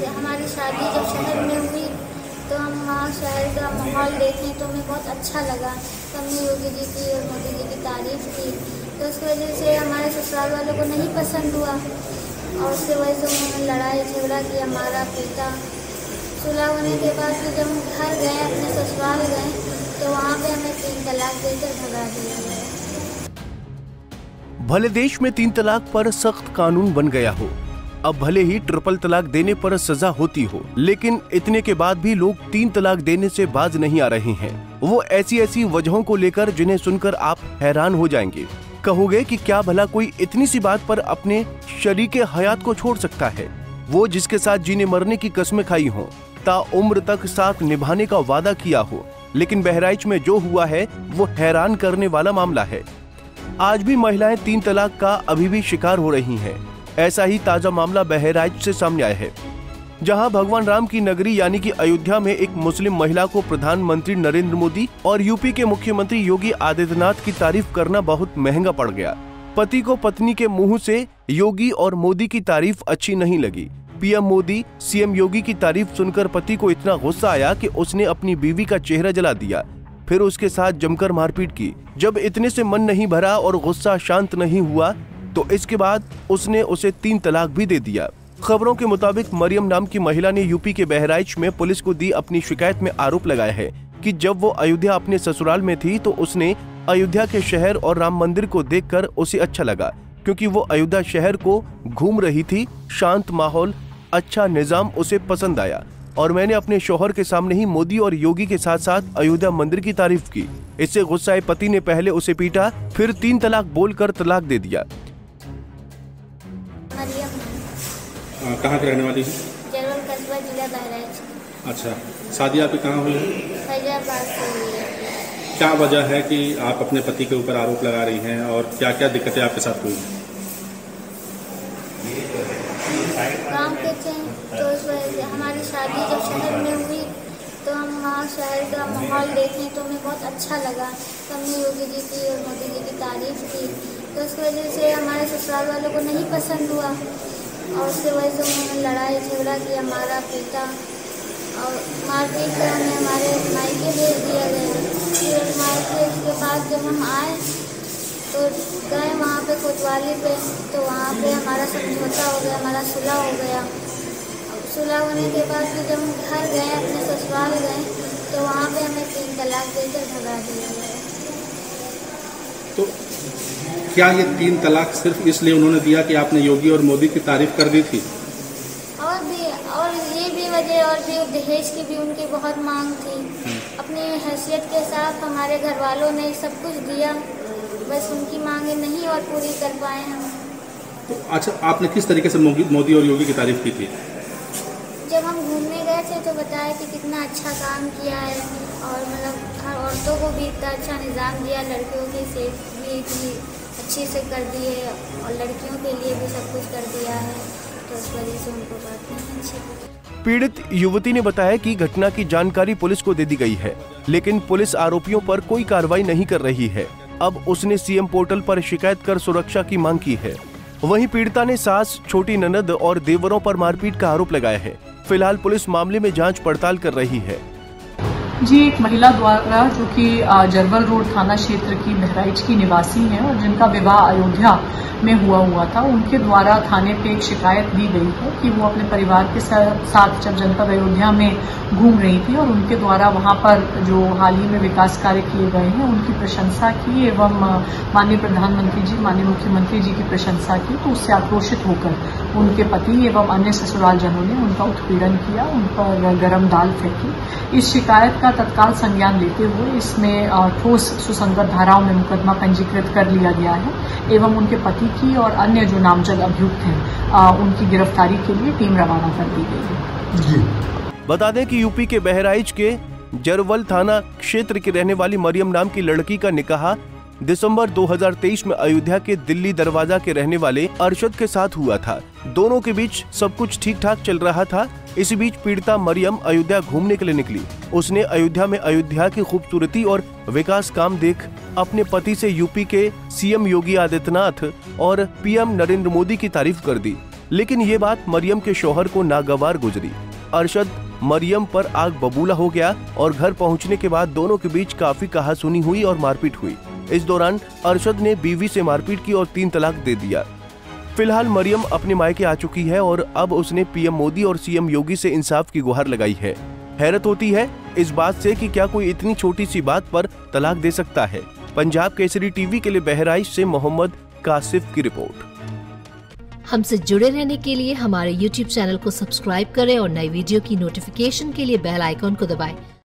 हमारी शादी जब शहर में हुई तो हम वहाँ शहर का माहौल देखें तो हमें बहुत अच्छा लगा। तो हमने योगी जी की और मोदी जी की तारीफ़ की, तो उस वजह से हमारे ससुराल वालों को नहीं पसंद हुआ और उसकी वजह से उन्होंने लड़ाई झगड़ा किया, मारा पीटा। सुलह होने के बाद फिर जब हम घर गए, अपने ससुराल गए, तो वहाँ पे हमें 3 तलाक देकर भगा दिया गया। भले देश में 3 तलाक पर सख्त कानून बन गया हो, अब भले ही ट्रिपल तलाक देने पर सजा होती हो, लेकिन इतने के बाद भी लोग 3 तलाक देने से बाज नहीं आ रहे हैं। वो ऐसी वजहों को लेकर जिन्हें सुनकर आप हैरान हो जाएंगे। कहोगे कि क्या भला कोई इतनी सी बात पर अपने शरीके हयात को छोड़ सकता है, वो जिसके साथ जीने मरने की कस्में खाई हो, ताउम्र तक साथ निभाने का वादा किया हो। लेकिन बहराइच में जो हुआ है वो हैरान करने वाला मामला है। आज भी महिलाएं 3 तलाक का अभी भी शिकार हो रही हैं। ऐसा ही ताजा मामला बहराइच से सामने आया है, जहां भगवान राम की नगरी यानी कि अयोध्या में एक मुस्लिम महिला को प्रधानमंत्री नरेंद्र मोदी और यूपी के मुख्यमंत्री योगी आदित्यनाथ की तारीफ करना बहुत महंगा पड़ गया। पति को पत्नी के मुंह से योगी और मोदी की तारीफ अच्छी नहीं लगी। पीएम मोदी सीएम योगी की तारीफ सुनकर पति को इतना गुस्सा आया कि उसने अपनी बीवी का चेहरा जला दिया, फिर उसके साथ जमकर मारपीट की। जब इतने से मन नहीं भरा और गुस्सा शांत नहीं हुआ तो इसके बाद उसने उसे 3 तलाक भी दे दिया। खबरों के मुताबिक मरियम नाम की महिला ने यूपी के बहराइच में पुलिस को दी अपनी शिकायत में आरोप लगाया है कि जब वो अयोध्या अपने ससुराल में थी तो उसने अयोध्या के शहर और राम मंदिर को देखकर उसे अच्छा लगा, क्योंकि वो अयोध्या शहर को घूम रही थी। शांत माहौल, अच्छा निजाम उसे पसंद आया और मैंने अपने शौहर के सामने ही मोदी और योगी के साथ साथ अयोध्या मंदिर की तारीफ की। इससे गुस्साए पति ने पहले उसे पीटा, फिर 3 तलाक बोलकर तलाक दे दिया। कहाँ की रहने वाली है? जरवल कस्बा, जिला बहराइच। अच्छा, शादी आपकी कहाँ हुई है? फैजाबाद से हुई है। क्या वजह है कि आप अपने पति के ऊपर आरोप लगा रही हैं और क्या क्या दिक्कतें आपके साथ हुई? काम के थे तो उस वजह से हमारी शादी जब शहर में हुई तो हम वहाँ शहर का माहौल देखें तो हमें बहुत अच्छा लगा। तो हमने योगी जी की और मोदी जी की तारीफ़ की, तो उस वजह से हमारे ससुराल वालों को नहीं पसंद हुआ और उसकी वजह से उन्होंने लड़ाई झगड़ा किया, मारा पीटा और मारपीट कर हमें हमारे मायके भेज दिया गया। फिर मायके उसके बाद जब हम आए तो गए वहाँ पे कोतवाली पे, तो वहाँ पे हमारा समझौता हो गया, हमारा सुलह हो गया। सुलह होने के बाद फिर जब हम घर गए, अपने ससुराल गए, तो वहाँ पे हमें 3 तलाक देकर भगा दिया गया। तो क्या ये 3 तलाक सिर्फ इसलिए उन्होंने दिया कि आपने योगी और मोदी की तारीफ कर दी थी? और ये भी वजह, और भी दहेज की भी उनकी बहुत मांग थी। अपनी हैसियत के साथ हमारे घर वालों ने सब कुछ दिया, बस उनकी मांगे नहीं और पूरी कर पाए हम। तो अच्छा, आपने किस तरीके से मोदी और योगी की तारीफ की थी? जब हम घूमने गए थे तो बताया कि कितना अच्छा काम किया है और मतलब हर औरतों को भी इतना अच्छा निज़ाम दिया, लड़कियों की सेफ भी इतनी अच्छी से कर दी है और लड़कियों के लिए भी सब कुछ कर दिया है, तो उस वजह से उनको बात नहीं अच्छी लगी। पीड़ित युवती ने बताया कि घटना की जानकारी पुलिस को दे दी गई है, लेकिन पुलिस आरोपियों पर कोई कार्रवाई नहीं कर रही है। अब उसने सीएम पोर्टल पर शिकायत कर सुरक्षा की मांग की है। वहीं पीड़िता ने सास, छोटी ननद और देवरों पर मारपीट का आरोप लगाया है। फिलहाल पुलिस मामले में जांच पड़ताल कर रही है। जी, एक महिला द्वारा जो कि जरवल रोड थाना क्षेत्र की बहराइच की निवासी हैं और जिनका विवाह अयोध्या में हुआ था, उनके द्वारा थाने पे एक शिकायत दी गई है कि वो अपने परिवार के साथ जब जनपद अयोध्या में घूम रही थी और उनके द्वारा वहां पर जो हाल ही में विकास कार्य किए गए हैं उनकी प्रशंसा की एवं माननीय प्रधानमंत्री जी, माननीय मुख्यमंत्री जी की प्रशंसा की, तो उससे आक्रोशित होकर उनके पति एवं अन्य ससुरालजनों ने उनका उत्पीड़न किया, उन पर गरम दाल फेंकी। इस शिकायत का तत्काल संज्ञान लेते हुए इसमें ठोस सुसंगत धाराओं में मुकदमा पंजीकृत कर लिया गया है एवं उनके पति की और अन्य जो नामजद अभियुक्त हैं उनकी गिरफ्तारी के लिए टीम रवाना कर दी गई है। बता दें कि यूपी के बहराइच के जरवल थाना क्षेत्र की रहने वाली मरियम नाम की लड़की का निकाह दिसंबर 2023 में अयोध्या के दिल्ली दरवाजा के रहने वाले अरशद के साथ हुआ था। दोनों के बीच सब कुछ ठीक ठाक चल रहा था। इसी बीच पीड़िता मरियम अयोध्या घूमने के लिए निकली। उसने अयोध्या में अयोध्या की खूबसूरती और विकास काम देख अपने पति से यूपी के सीएम योगी आदित्यनाथ और पीएम नरेंद्र मोदी की तारीफ कर दी। लेकिन ये बात मरियम के शौहर को नागवार गुजरी। अरशद मरियम पर आग बबूला हो गया और घर पहुंचने के बाद दोनों के बीच काफी कहासुनी हुई और मारपीट हुई। इस दौरान अरशद ने बीवी से मारपीट की और 3 तलाक दे दिया। फिलहाल मरियम अपने मायके आ चुकी है और अब उसने पीएम मोदी और सीएम योगी से इंसाफ की गुहार लगाई है। हैरत होती है इस बात से कि क्या कोई इतनी छोटी सी बात पर तलाक दे सकता है। पंजाब केसरी टीवी के लिए बहराइच से मोहम्मद कासिफ की रिपोर्ट। हमसे जुड़े रहने के लिए हमारे YouTube चैनल को सब्सक्राइब करें और नई वीडियो की नोटिफिकेशन के लिए बेल आइकॉन को दबाएं।